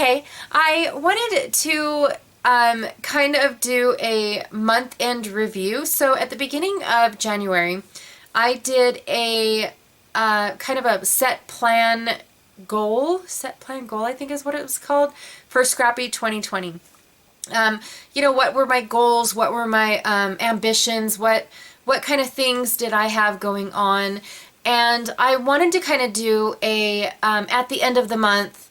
Okay, I wanted to kind of do a month-end review. So at the beginning of January, I did a kind of a set plan goal, I think is what it was called, for Scrappy 2020. What were my goals? What were my ambitions? What kind of things did I have going on? And I wanted to kind of do a at the end of the month,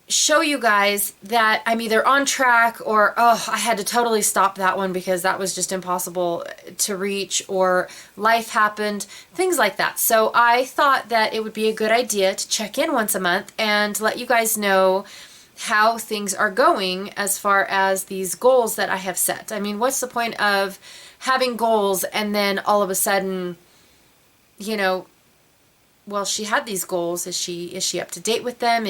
show you guys that I'm either on track or, oh, I had to totally stop that one because that was just impossible to reach, or life happened, things like that. So I thought that it would be a good idea to check in once a month and let you guys know how things are going as far as these goals that I have set. I mean, what's the point of having goals and then all of a sudden, well, she had these goals. Is she up to date with them?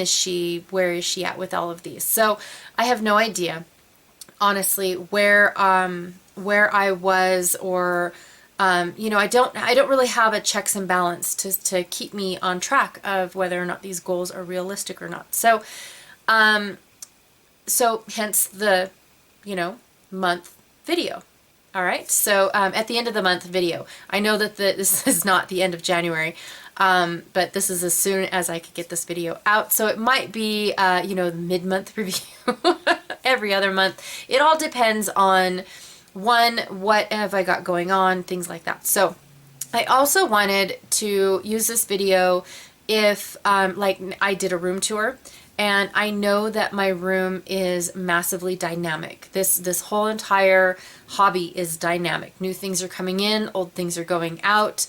Where is she at with all of these? So I have no idea, honestly, where I was, or I don't really have a checks and balance to keep me on track of whether or not these goals are realistic or not. So hence the month video. All right, so at the end of the month video, I know that this is not the end of January, but this is as soon as I could get this video out. So it might be, the mid-month review every other month. It all depends on, one, what have I got going on, things like that. So I also wanted to use this video if, I did a room tour. And I know that my room is massively dynamic. This whole entire hobby is dynamic. New things are coming in, old things are going out.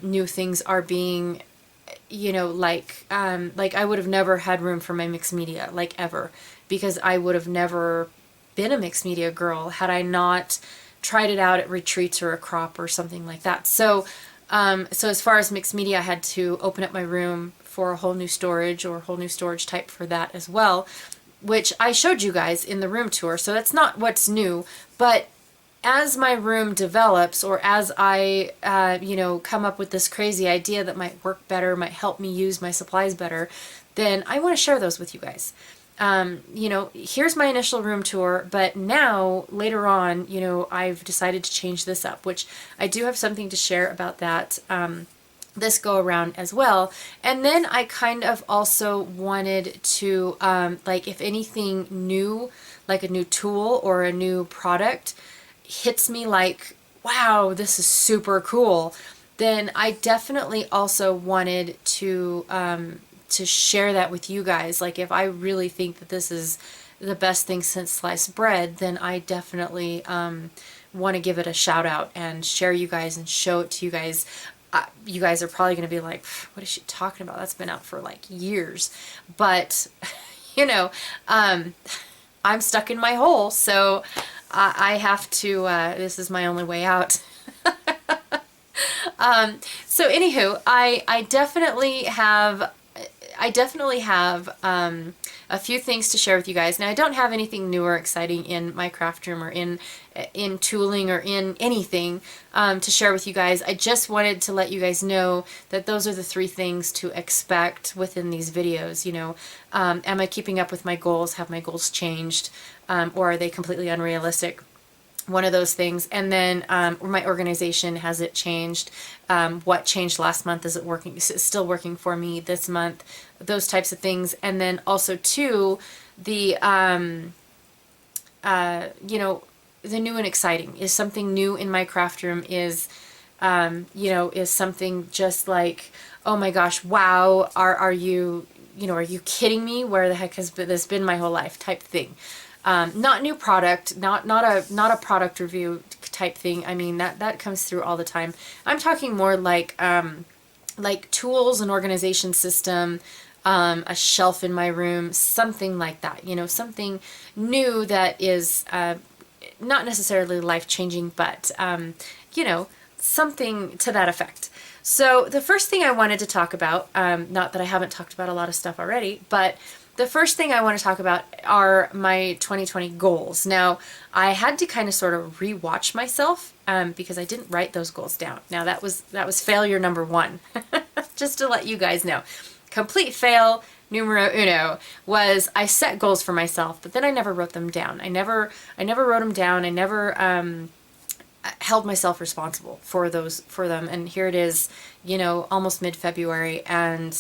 New things are being, like I would have never had room for my mixed media, like ever, because I would have never been a mixed media girl had I not tried it out at retreats or a crop or something like that. So as far as mixed media, I had to open up my room for a whole new storage, or a whole new storage type for that as well, which I showed you guys in the room tour. So that's not what's new, but as my room develops, or as I, come up with this crazy idea that might work better, might help me use my supplies better, then I want to share those with you guys. Here's my initial room tour, but now later on, I've decided to change this up, which I do have something to share about that this go around as well. And then I kind of also wanted to, if anything new, like a new tool or a new product hits me like, wow, this is super cool, then I definitely also wanted to share that with you guys. Like, if I really think that this is the best thing since sliced bread, then I definitely want to give it a shout out and share you guys and show it to you guys. You guys are probably going to be like, what is she talking about? That's been out for like years. But, I'm stuck in my hole, so I have to, this is my only way out. So anywho, I definitely have a few things to share with you guys. Now, I don't have anything new or exciting in my craft room or in tooling or in anything to share with you guys. I just wanted to let you guys know that those are the three things to expect within these videos. Am I keeping up with my goals? Have my goals changed? Or are they completely unrealistic? One of those things. And then my organization, has it changed? What changed last month? Is it working? Is it still working for me this month? Those types of things. And then also too, the the new and exciting. Is something new in my craft room? Is something just like, oh my gosh, wow, are you kidding me? Where the heck has this been my whole life type thing. Not new product, not a product review type thing. I mean, that comes through all the time. I'm talking more like tools, an organization system, a shelf in my room, something like that. Something new that is not necessarily life-changing, but something to that effect. So the first thing I wanted to talk about, not that I haven't talked about a lot of stuff already, but the first thing I want to talk about are my 2020 goals. Now, I had to kind of sort of re-watch myself because I didn't write those goals down. Now, that was failure number one, just to let you guys know. complete fail numero uno was I set goals for myself, but then I never wrote them down. I never wrote them down. I never held myself responsible for them. And here it is, you know, almost mid-February, and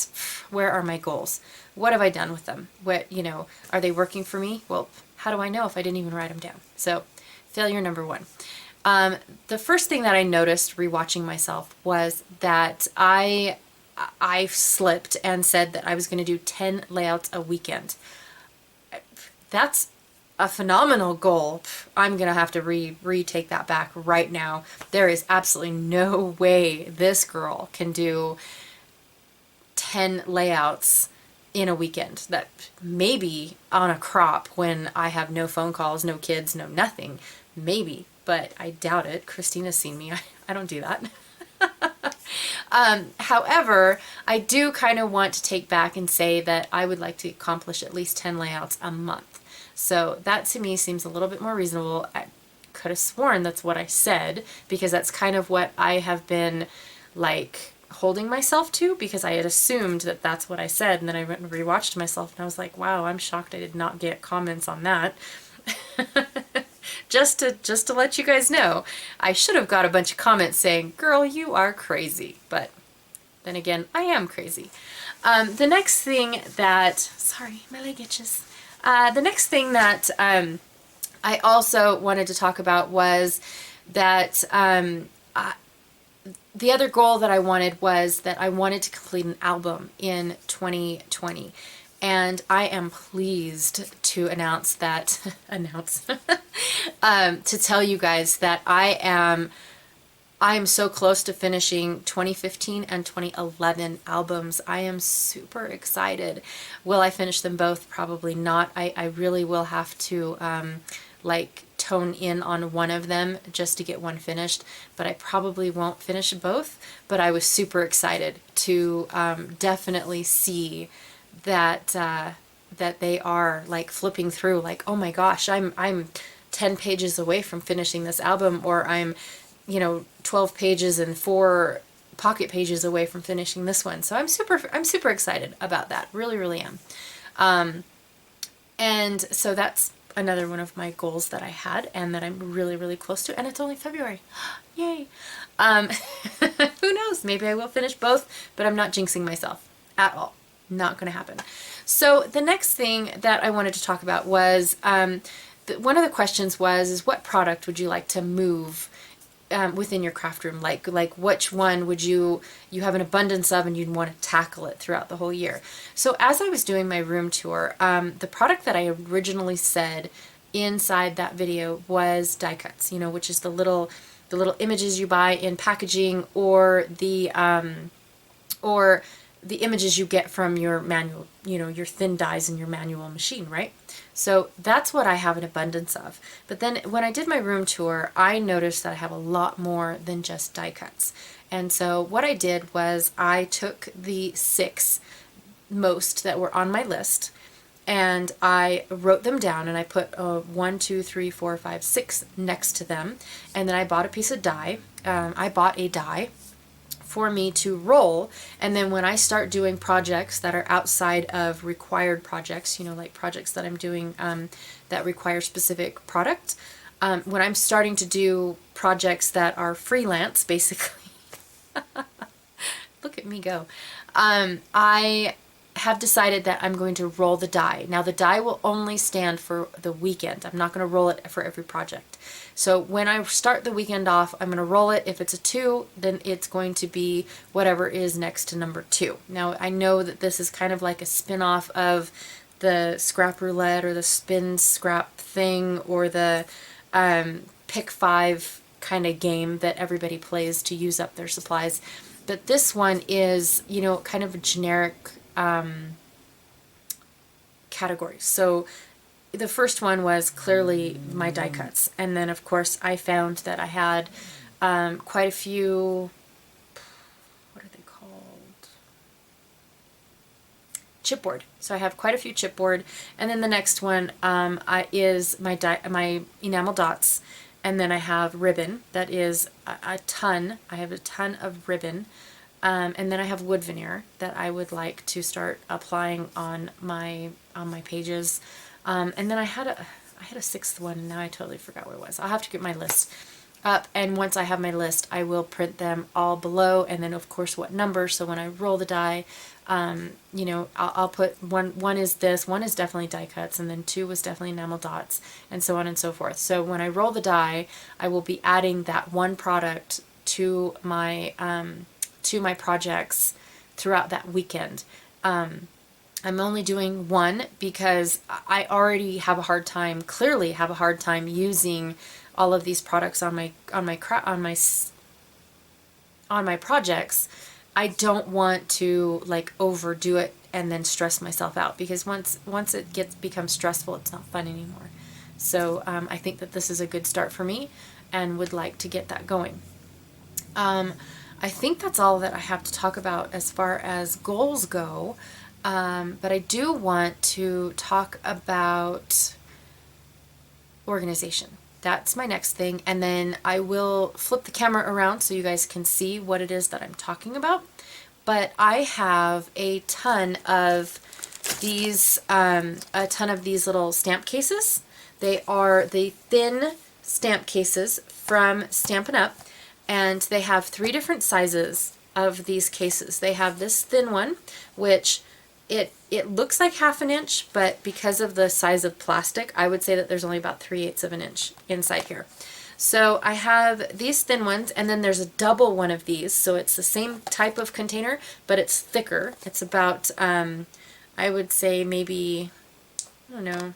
where are my goals? What have I done with them? What, you know, are they working for me? Well, how do I know if I didn't even write them down? So failure number one. The first thing that I noticed rewatching myself was that I slipped and said that I was going to do 10 layouts a weekend. That's a phenomenal goal. I'm going to have to retake that back right now. There is absolutely no way this girl can do 10 layouts in a weekend. That maybe on a crop when I have no phone calls, no kids, no nothing. Maybe, but I doubt it. Christina's seen me. I don't do that. However, I do kind of want to take back and say that I would like to accomplish at least 10 layouts a month. So that to me seems a little bit more reasonable. I could have sworn that's what I said, because that's kind of what I have been like holding myself to, because I had assumed that that's what I said, and then I went and rewatched myself and I was like, wow, I'm shocked I did not get comments on that. Just to let you guys know, I should have got a bunch of comments saying, girl, you are crazy. But then again, I am crazy. The next thing that, sorry, my leg itches. The next thing that I also wanted to talk about was that the other goal that I wanted was that I wanted to complete an album in 2020. And I am pleased to announce that, to tell you guys that I am so close to finishing 2015 and 2011 albums. I am super excited. Will I finish them both? Probably not. I really will have to like tone in on one of them just to get one finished, but I probably won't finish both. But I was super excited to definitely see that that they are like flipping through, like, oh my gosh, I'm 10 pages away from finishing this album, or I'm, you know, 12 pages and 4 pocket pages away from finishing this one. So I'm super excited about that. Really, really am. And so that's another one of my goals that I had and that I'm really, really close to, and it's only February. Yay. Who knows? Maybe I will finish both, but I'm not jinxing myself at all. Not going to happen. So the next thing that I wanted to talk about was, one of the questions is what product would you like to move within your craft room? Like which one would you have an abundance of and you'd want to tackle it throughout the whole year? So as I was doing my room tour, the product that I originally said inside that video was die cuts, you know, which is the little images you buy in packaging, or the images you get from your manual, you know, your thin dies in your manual machine, right? So that's what I have an abundance of. But then when I did my room tour, I noticed that I have a lot more than just die cuts. And so what I did was I took the 6 most that were on my list and I wrote them down, and I put 1, 2, 3, 4, 5, 6 next to them. And then I bought a piece of die. I bought a die for me to roll, and then when I start doing projects that are outside of required projects, you know, like projects that I'm doing that require specific product, when I'm starting to do projects that are freelance, basically, look at me go, I have decided that I'm going to roll the die. Now the die will only stand for the weekend. I'm not going to roll it for every project. So when I start the weekend off, I'm going to roll it. If it's a 2, then it's going to be whatever is next to number 2. Now I know that this is kind of like a spin-off of the scrap roulette or the spin scrap thing, or the pick 5 kind of game that everybody plays to use up their supplies. But this one is, you know, kind of a generic category. So the first one was clearly my die cuts, and then of course I found that I had quite a few, what are they called, chipboard. So I have quite a few chipboard, and then the next one is my enamel dots, and then I have ribbon. That is a ton. I have a ton of ribbon. And then I have wood veneer that I would like to start applying on my pages. And then I had a sixth one, and now I totally forgot what it was. I'll have to get my list up, and once I have my list, I will print them all below, and then of course what number, so when I roll the die, you know, I'll put one is this, one is definitely die cuts, and then 2 was definitely enamel dots, and so on and so forth. So when I roll the die, I will be adding that one product to my projects throughout that weekend. I'm only doing one because I already have a hard time, clearly have a hard time using all of these products on my projects. I don't want to like overdo it and then stress myself out, because once it becomes stressful, it's not fun anymore. So I think that this is a good start for me, and would like to get that going. I think that's all that I have to talk about as far as goals go. But I do want to talk about organization. That's my next thing, and then I will flip the camera around so you guys can see what it is that I'm talking about. But I have a ton of these little stamp cases. They are the thin stamp cases from Stampin' Up, and they have 3 different sizes of these cases. They have this thin one, which it looks like 1/2 inch, but because of the size of plastic, I would say that there's only about 3/8 of an inch inside here. So I have these thin ones, and then there's a double one of these, so it's the same type of container, but it's thicker. It's about, I would say maybe, I don't know,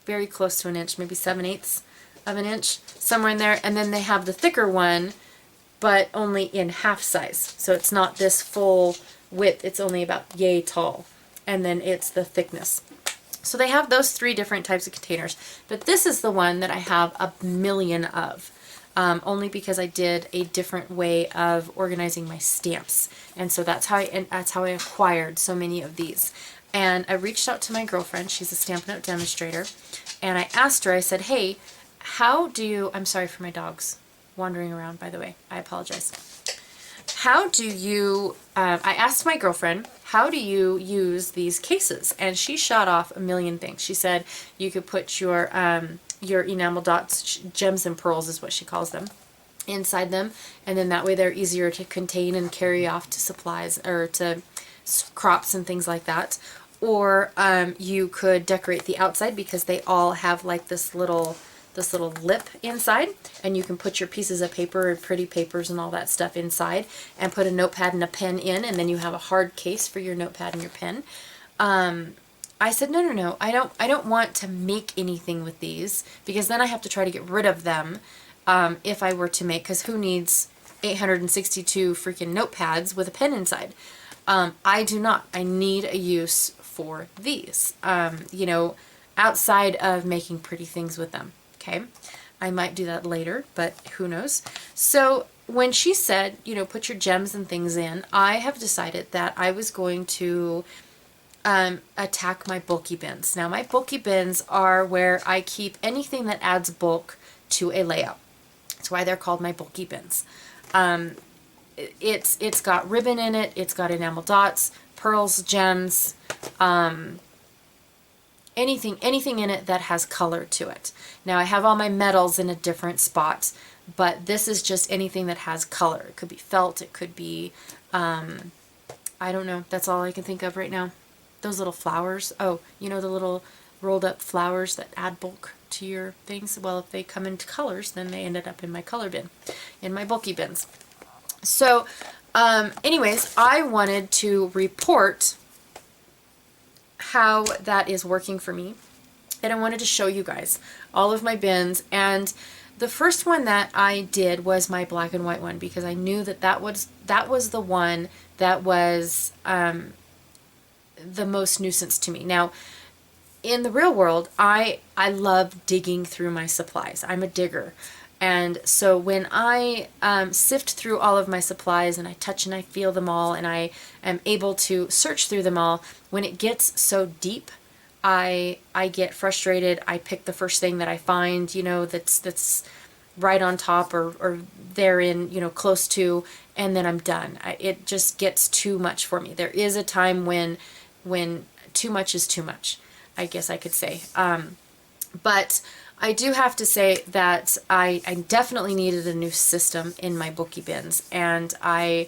very close to an inch, maybe 7/8 of an inch, somewhere in there. And then they have the thicker one, but only in half size. So it's not this full width, it's only about yay tall. And then it's the thickness. So they have those 3 different types of containers, but this is the one that I have a million of, only because I did a different way of organizing my stamps, and so that's how I acquired so many of these. And I reached out to my girlfriend, she's a Stampin' Up! Demonstrator, and I asked her, I said, hey, how do you, I'm sorry for my dogs wandering around, by the way, I apologize. How do you, I asked my girlfriend, how do you use these cases? And she shot off a million things. She said you could put your enamel dots, gems and pearls is what she calls them, inside them, and then that way they're easier to contain and carry off to supplies or to crops and things like that. Or you could decorate the outside, because they all have like this little lip inside, and you can put your pieces of paper and pretty papers and all that stuff inside, and put a notepad and a pen in, and then you have a hard case for your notepad and your pen. I said, no, I don't want to make anything with these, because then I have to try to get rid of them if I were to make, because who needs 862 freaking notepads with a pen inside? I do not. I need a use for these, you know, outside of making pretty things with them. Okay, I might do that later, but who knows. So when she said, you know, put your gems and things in, I have decided that I was going to attack my bulky bins. Now my bulky bins are where I keep anything that adds bulk to a layout. That's why they're called my bulky bins. It's got ribbon in it, it's got enamel dots, pearls, gems, anything in it that has color to it. Now I have all my metals in a different spot, but this is just anything that has color. It could be felt, it could be, I don't know, that's all I can think of right now. Those little flowers, oh, you know, the little rolled up flowers that add bulk to your things? Well, if they come into colors, then they ended up in my color bin, in my bulky bins. So, anyways, I wanted to report how that is working for me, and I wanted to show you guys all of my bins. And the first one that I did was my black and white one, because I knew that was the one that was the most nuisance to me. Now in the real world, I love digging through my supplies. I'm a digger. And so when I sift through all of my supplies, and I touch and I feel them all, and I am able to search through them all, when it gets so deep, I get frustrated. I pick the first thing that I find, you know, that's right on top, or they're in, you know, close to, and then I'm done. It just gets too much for me. There is a time when too much is too much, I guess I could say. But I do have to say that I definitely needed a new system in my bookie bins, and I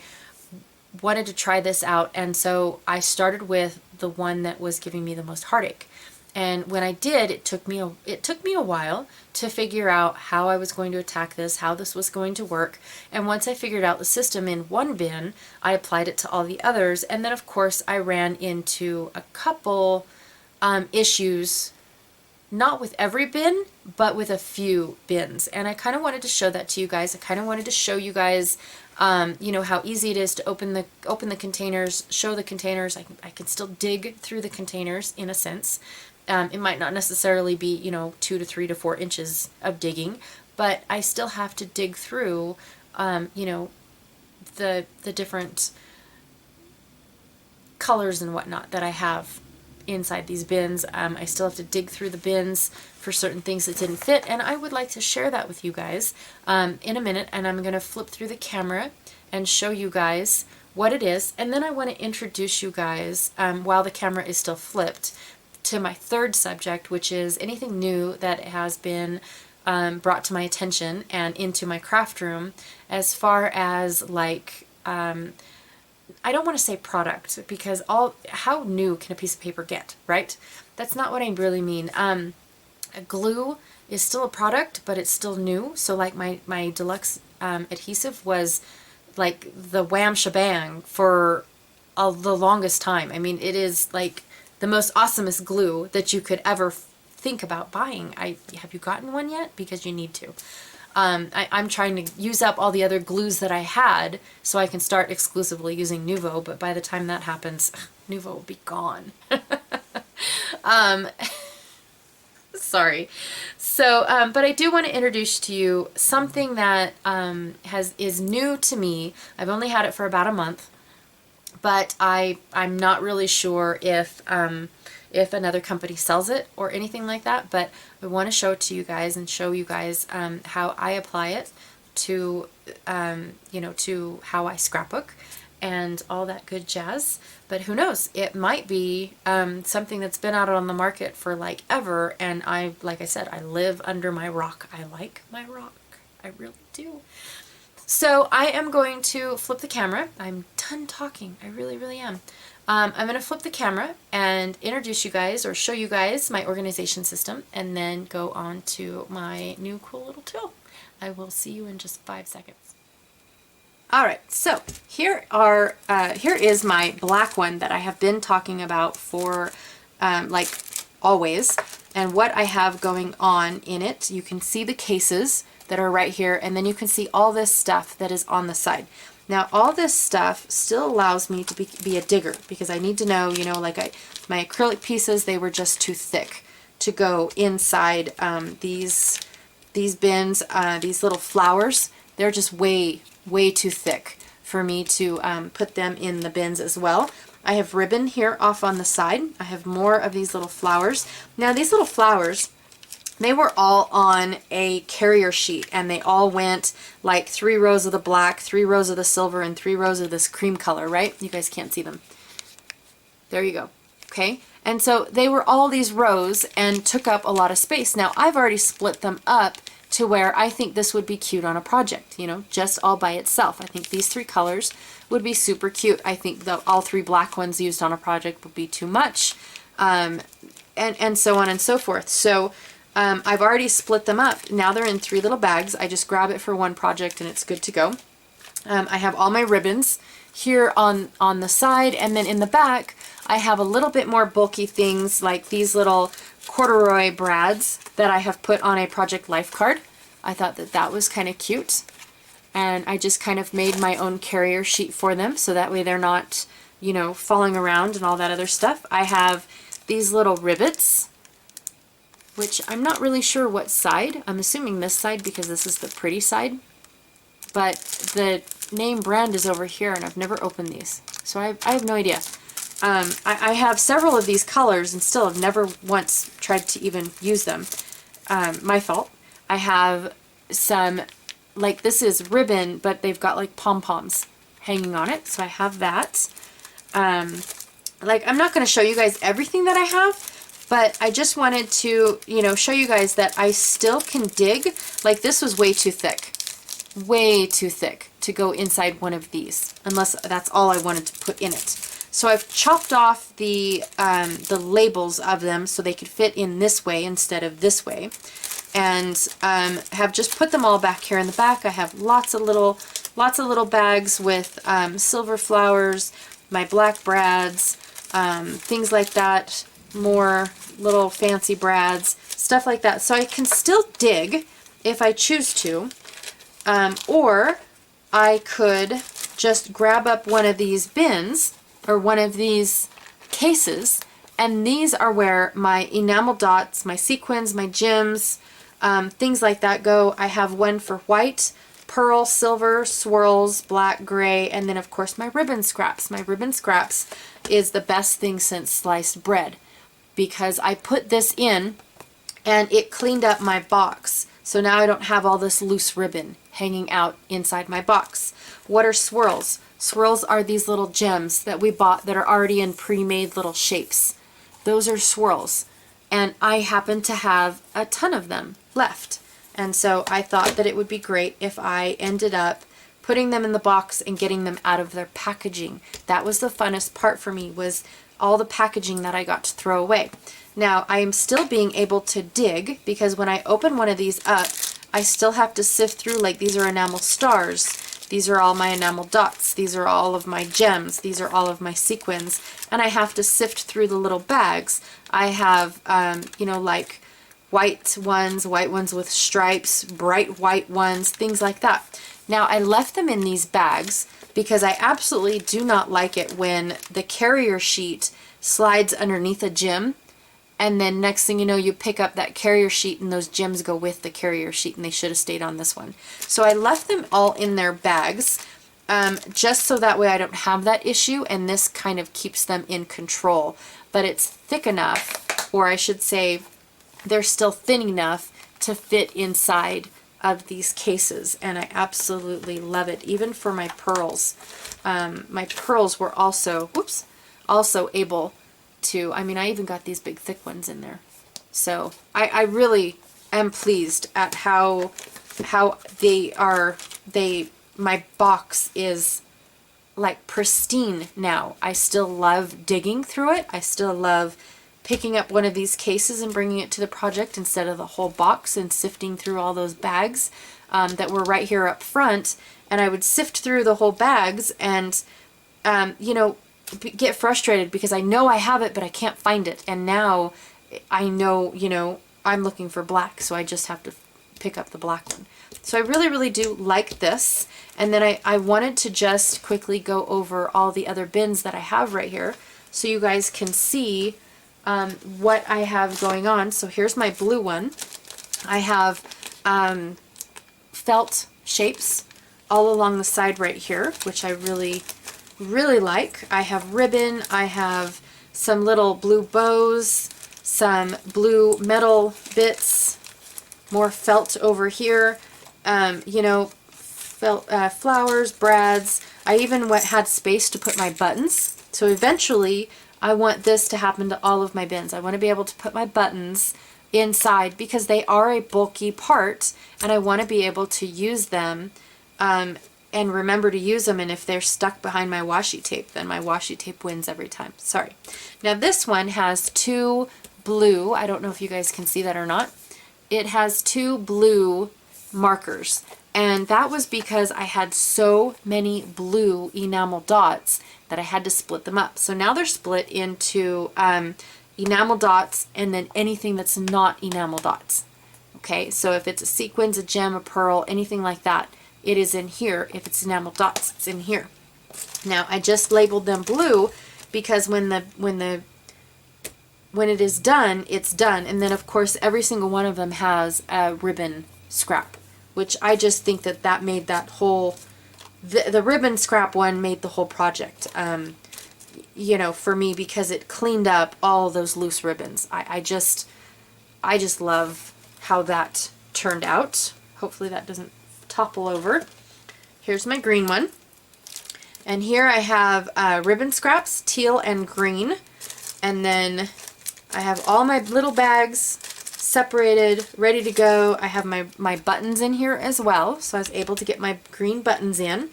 wanted to try this out, and so I started with the one that was giving me the most heartache. And when I did, it took me a while to figure out how I was going to attack this, how this was going to work. And once I figured out the system in one bin, I applied it to all the others. And then of course I ran into a couple issues, not with every bin, but with a few bins. And I kind of wanted to show that to you guys. I kind of wanted to show you guys you know, how easy it is to open the containers, show the containers. I can still dig through the containers in a sense. It might not necessarily be, you know, 2 to 3 to 4 inches of digging, but I still have to dig through, you know, the different colors and whatnot that I have inside these bins. I still have to dig through the bins for certain things that didn't fit, and I would like to share that with you guys in a minute. And I'm going to flip through the camera and show you guys what it is, and then I want to introduce you guys while the camera is still flipped to my third subject, which is anything new that has been brought to my attention and into my craft room, as far as like I don't want to say product, because how new can a piece of paper get, right? That's not what I really mean. A glue is still a product, but it's still new. So like my deluxe adhesive was like the wham shebang for the longest time. I mean, it is like the most awesomest glue that you could ever think about buying. Have you gotten one yet? Because you need to. I'm trying to use up all the other glues that I had so I can start exclusively using Nuvo, but by the time that happens, Nuvo will be gone. Sorry. So, but I do want to introduce to you something that is new to me. I've only had it for about a month, but I'm not really sure if another company sells it or anything like that, but I want to show it to you guys and show you guys how I apply it to, you know, to how I scrapbook and all that good jazz. But who knows, it might be something that's been out on the market for like ever, and like I said, I live under my rock. I like my rock. I really do. So I am going to flip the camera. I'm done talking. I really, really am. I'm going to flip the camera and introduce you guys or show you guys my organization system, and then go on to my new cool little tool. I will see you in just 5 seconds. Alright, so here is my black one that I have been talking about for like always, and what I have going on in it. You can see the cases that are right here, and then you can see all this stuff that is on the side. Now all this stuff still allows me to be a digger, because I need to know, you know, like my acrylic pieces, they were just too thick to go inside these bins. These little flowers, they're just way too thick for me to put them in the bins as well. I have ribbon here off on the side. I have more of these little flowers. Now these little flowers, they were all on a carrier sheet, and they all went like 3 rows of the black, 3 rows of the silver, and 3 rows of this cream color, right? You guys can't see them. There you go. Okay. And so they were all these rows and took up a lot of space. Now I've already split them up to where I think this would be cute on a project, you know, just all by itself. I think these 3 colors would be super cute. I think all 3 black ones used on a project would be too much, and so on and so forth. So I've already split them up. Now they're in 3 little bags. I just grab it for one project and it's good to go. I have all my ribbons here on the side, and then in the back I have a little bit more bulky things like these little corduroy brads that I have put on a project life card. I thought that was kind of cute, and I just kind of made my own carrier sheet for them, so that way they're not, you know, falling around and all that other stuff. I have these little rivets, which I'm not really sure what side. I'm assuming this side because this is the pretty side, but the name brand is over here and I've never opened these, so I have no idea. I have several of these colors and still have never once tried to even use them. My fault. I have some like this is ribbon, but they've got like pom-poms hanging on it. So I have that. Like, I'm not going to show you guys everything that I have, but I just wanted to, you know, show you guys that I still can dig. Like, this was way too thick to go inside one of these, unless that's all I wanted to put in it. So I've chopped off the labels of them so they could fit in this way instead of this way, and have just put them all back here in the back. I have lots of little bags with silver flowers, my black brads, things like that, more little fancy brads, stuff like that. So I can still dig if I choose to, or I could just grab up one of these bins or one of these cases, and these are where my enamel dots, my sequins, my gems, things like that go. I have one for white, pearl, silver, swirls, black, gray, and then of course my ribbon scraps. My ribbon scraps is the best thing since sliced bread, because I put this in and it cleaned up my box. So now I don't have all this loose ribbon hanging out inside my box. What are swirls? Swirls are these little gems that we bought that are already in pre-made little shapes. Those are swirls. And I happen to have a ton of them left. And so I thought that it would be great if I ended up putting them in the box and getting them out of their packaging. That was the funnest part for me, was all the packaging that I got to throw away. Now, I am still being able to dig, because when I open one of these up, I still have to sift through, like, these are enamel stars. These are all my enamel dots. These are all of my gems. These are all of my sequins. And I have to sift through the little bags. I have, you know, like white ones with stripes, bright white ones, things like that. Now, I left them in these bags because I absolutely do not like it when the carrier sheet slides underneath a gem, and then next thing you know, you pick up that carrier sheet and those gems go with the carrier sheet, and they should have stayed on this one. So I left them all in their bags, just so that way I don't have that issue, and this kind of keeps them in control. But it's thick enough, or I should say they're still thin enough to fit inside of these cases, and I absolutely love it. Even for my pearls. My pearls were also, also able to, I mean, I even got these big thick ones in there. So I really am pleased at how my box is like pristine now. I still love digging through it. I still love picking up one of these cases and bringing it to the project instead of the whole box and sifting through all those bags that were right here up front. And I would sift through the whole bags and, you know, get frustrated because I know I have it, but I can't find it. And now I know, you know, I'm looking for black, so I just have to pick up the black one. So I really, really do like this. And then I wanted to just quickly go over all the other bins that I have right here so you guys can see what I have going on. So here's my blue one. I have felt shapes all along the side right here, which I really like. I have ribbon, I have some little blue bows, some blue metal bits, more felt over here, you know, felt, flowers, brads. I even had space to put my buttons. So eventually I want this to happen to all of my bins. I want to be able to put my buttons inside because they are a bulky part, and I want to be able to use them and remember to use them. And if they're stuck behind my washi tape, then my washi tape wins every time. Sorry. Now this one has two blue, I don't know if you guys can see that or not. It has two blue markers, and that was because I had so many blue enamel dots that I had to split them up. So now they're split into enamel dots and then anything that's not enamel dots. Okay, so if it's a sequins, a gem, a pearl, anything like that, it is in here. If it's enamel dots, it's in here. Now I just labeled them blue because when it is done, it's done. And then of course every single one of them has a ribbon scrap, which I just think that made that whole, the ribbon scrap one made the whole project, you know, for me, because it cleaned up all those loose ribbons. I just love how that turned out. Hopefully that doesn't topple over. Here's my green one. And here I have ribbon scraps, teal and green. And then I have all my little bags separated, ready to go. I have my buttons in here as well, so I was able to get my green buttons in.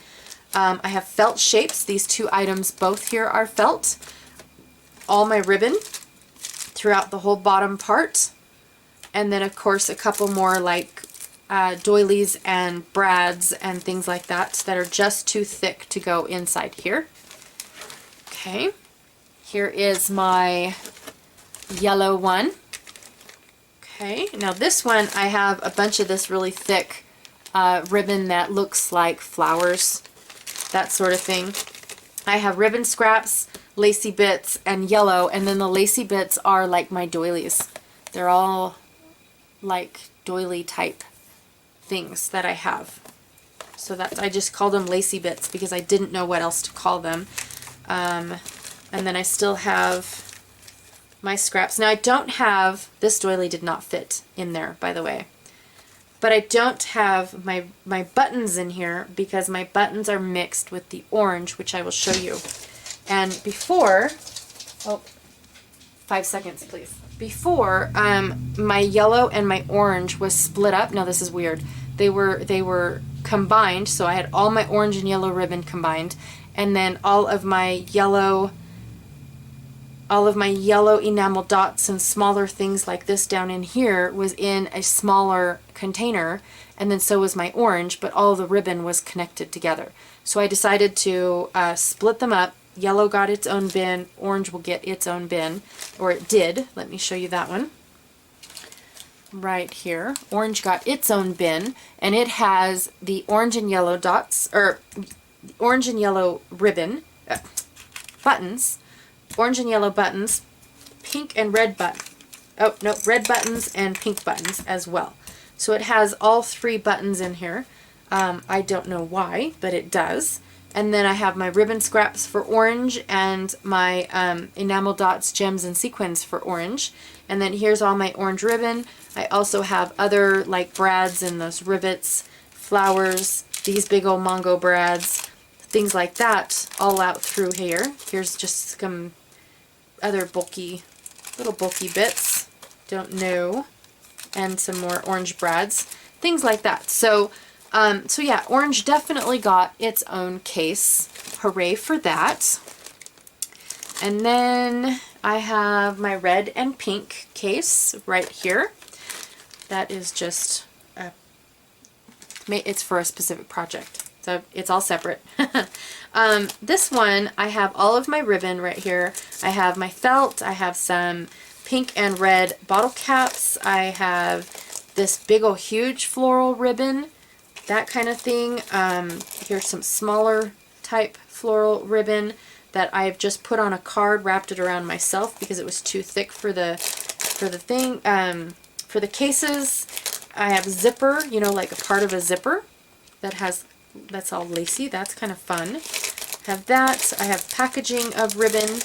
I have felt shapes. These two items both here are felt. All my ribbon throughout the whole bottom part. And then, of course, a couple more like doilies and brads and things like that that are just too thick to go inside here. Okay, here is my yellow one. Okay, now this one I have a bunch of this really thick ribbon that looks like flowers, that sort of thing. I have ribbon scraps, lacy bits, and yellow, and then the lacy bits are like my doilies. They're all like doily type things that I have. So that I just called them lacy bits because I didn't know what else to call them. And then I still have my scraps. Now I don't have, this doily did not fit in there, by the way. But I don't have my buttons in here because my buttons are mixed with the orange, which I will show you. And before, 5 seconds please. Before, my yellow and my orange was split up. Now this is weird. They were combined, so I had all my orange and yellow ribbon combined, and then all of my yellow enamel dots and smaller things like this down in here was in a smaller container, and then so was my orange, but all the ribbon was connected together. So I decided to split them up. Yellow got its own bin, orange will get its own bin, or it did. Let me show you that one. Right here. Orange got its own bin, and it has the orange and yellow dots, or orange and yellow ribbon, buttons, orange and yellow buttons, pink and red button. Oh, no, red buttons and pink buttons as well. So it has all three buttons in here. I don't know why, but it does. And then I have my ribbon scraps for orange and my enamel dots, gems, and sequins for orange. And then here's all my orange ribbon. I also have other like brads and those rivets, flowers, these big old Mongo brads, things like that all out through here. Here's just some other little bulky bits, don't know, and some more orange brads, things like that. So yeah, orange definitely got its own case. Hooray for that. And then I have my red and pink case right here. That is just, it's for a specific project. So it's all separate. This one, I have all of my ribbon right here. I have my felt. I have some pink and red bottle caps. I have this big old huge floral ribbon, that kind of thing. Here's some smaller type floral ribbon that I've just put on a card, wrapped it around myself because it was too thick for the thing. For the cases, I have zipper, you know, like a part of a zipper that's all lacy. That's kind of fun. I have that. I have packaging of ribbon.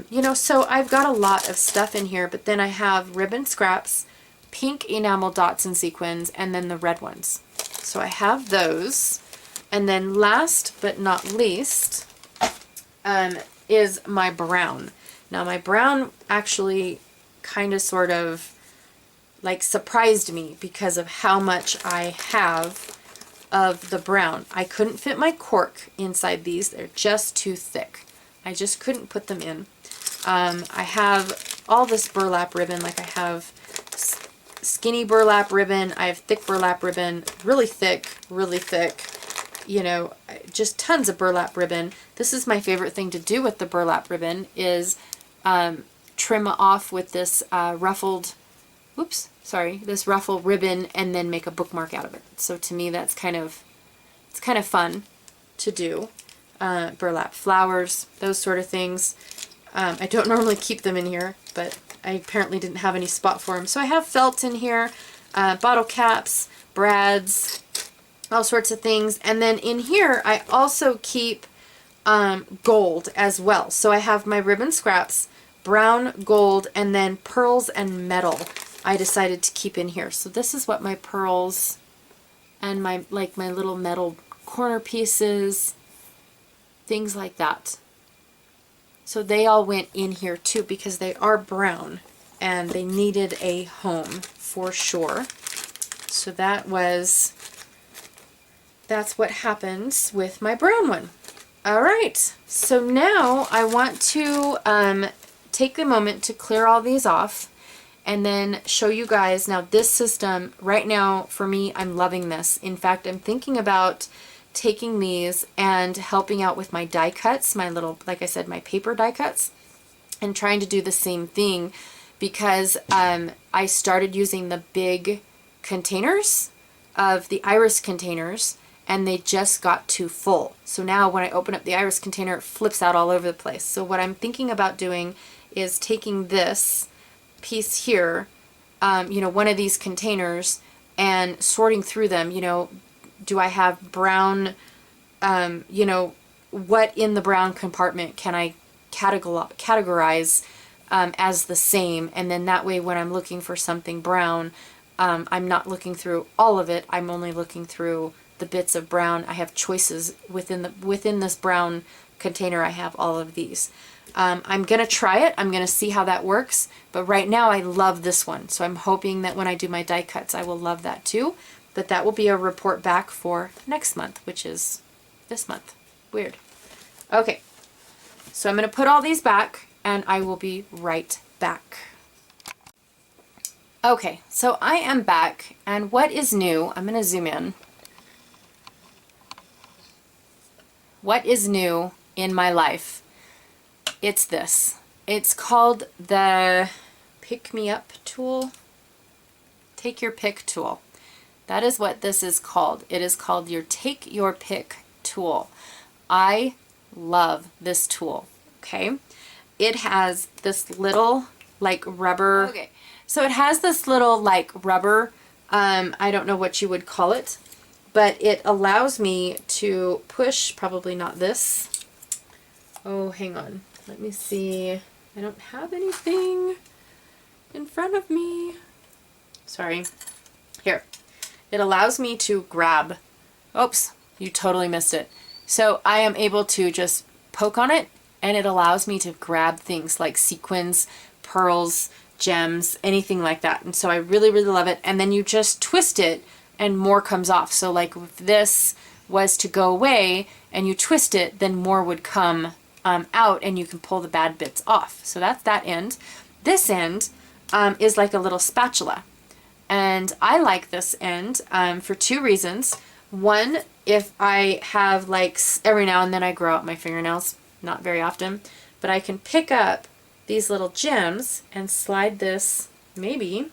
You know, so I've got a lot of stuff in here, but then I have ribbon scraps, pink enamel dots and sequins, and then the red ones. So I have those. And then last but not least is my brown. Now my brown actually kind of sort of like surprised me because of how much I have of the brown. I couldn't fit my cork inside these. They're just too thick. I just couldn't put them in. I have all this burlap ribbon. Like I have skinny burlap ribbon. I have thick burlap ribbon. Really thick, you know, just tons of burlap ribbon. This is my favorite thing to do with the burlap ribbon is trim off with this this ruffle ribbon and then make a bookmark out of it. So to me that's it's kind of fun to do. Burlap flowers, those sort of things. I don't normally keep them in here, but I apparently didn't have any spot for them. So I have felt in here, bottle caps, brads, all sorts of things. And then in here I also keep gold as well. So I have my ribbon scraps, brown, gold, and then pearls and metal I decided to keep in here. So this is what my pearls and my little metal corner pieces, things like that. So they all went in here too because they are brown and they needed a home for sure. So that's what happens with my brown one. All right, so now I want to take a moment to clear all these off and then show you guys. Now this system right now for me, I'm loving this. In fact, I'm thinking about taking these and helping out with my die cuts, my little, like I said, my paper die cuts, and trying to do the same thing because I started using the big containers of the iris containers and they just got too full. So now when I open up the iris container, it flips out all over the place. So what I'm thinking about doing is taking this piece here, you know, one of these containers, and sorting through them. You know, do I have brown, you know, what in the brown compartment can I categorize as the same, and then that way when I'm looking for something brown, I'm not looking through all of it, I'm only looking through the bits of brown. I have choices within this brown container. I have all of these. I'm gonna try it. I'm gonna see how that works, but right now I love this one, so I'm hoping that when I do my die cuts I will love that too, but that will be a report back for next month, which is this month. Weird. Okay, so I'm gonna put all these back and I will be right back. Okay, so I am back, and what is new, I'm gonna zoom in. What is new in my life? It's this. It's called the Pick Me Up tool. Take Your Pick tool. That is what this is called. It is called your Take Your Pick tool. I love this tool, okay? It has this little like rubber, okay, so it has this little like rubber, I don't know what you would call it, but it allows me to push, probably not this. Oh, hang on. Let me see. I don't have anything in front of me. Sorry. Here. It allows me to grab. Oops, you totally missed it. So I am able to just poke on it, and it allows me to grab things like sequins, pearls, gems, anything like that. And so I really, really love it. And then you just twist it and more comes off. So like if this was to go away and you twist it, then more would come out and you can pull the bad bits off. So that's that end. This end is like a little spatula. And I like this end for two reasons. One, if I have like, every now and then I grow out my fingernails, not very often, but I can pick up these little gems and slide this maybe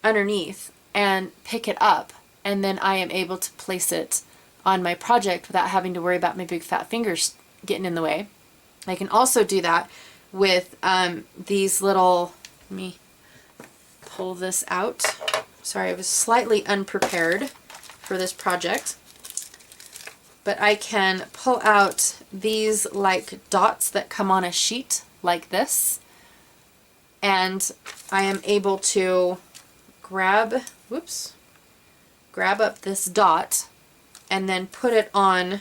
underneath and pick it up, and then I am able to place it on my project without having to worry about my big fat fingers getting in the way. I can also do that with these little, let me pull this out. Sorry, I was slightly unprepared for this project. But I can pull out these like dots that come on a sheet like this, and I am able to grab up this dot and then put it on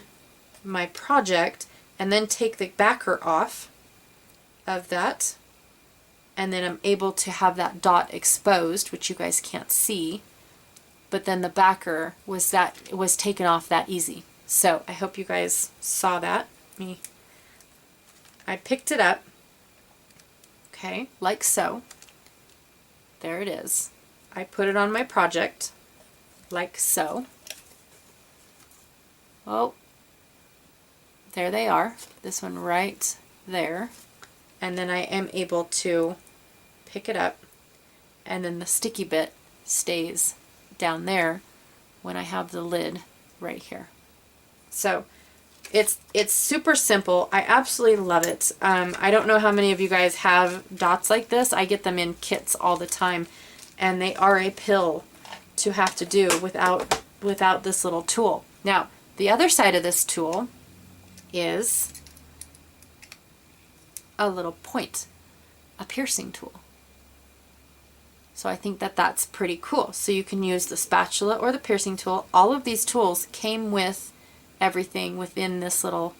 my project, and then take the backer off of that, and then I'm able to have that dot exposed, which you guys can't see, but then the backer was taken off that easy. So I hope you guys saw that. I picked it up, okay, like so. There it is. I put it on my project, like so. Oh, there they are. This one right there. And then I am able to pick it up, and then the sticky bit stays down there when I have the lid right here. So it's super simple. I absolutely love it. I don't know how many of you guys have dots like this. I get them in kits all the time, and they are a pill to have to do without this little tool. Now, the other side of this tool is a little point, a piercing tool. So I think that that's pretty cool. So you can use the spatula or the piercing tool. All of these tools came with everything within this little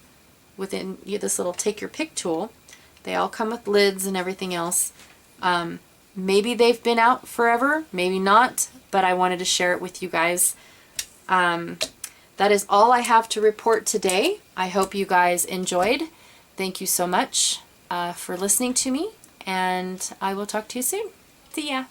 take your pick tool. They all come with lids and everything else. Maybe they've been out forever, maybe not, but I wanted to share it with you guys. That is all I have to report today. I hope you guys enjoyed. Thank you so much for listening to me, and I will talk to you soon. See ya.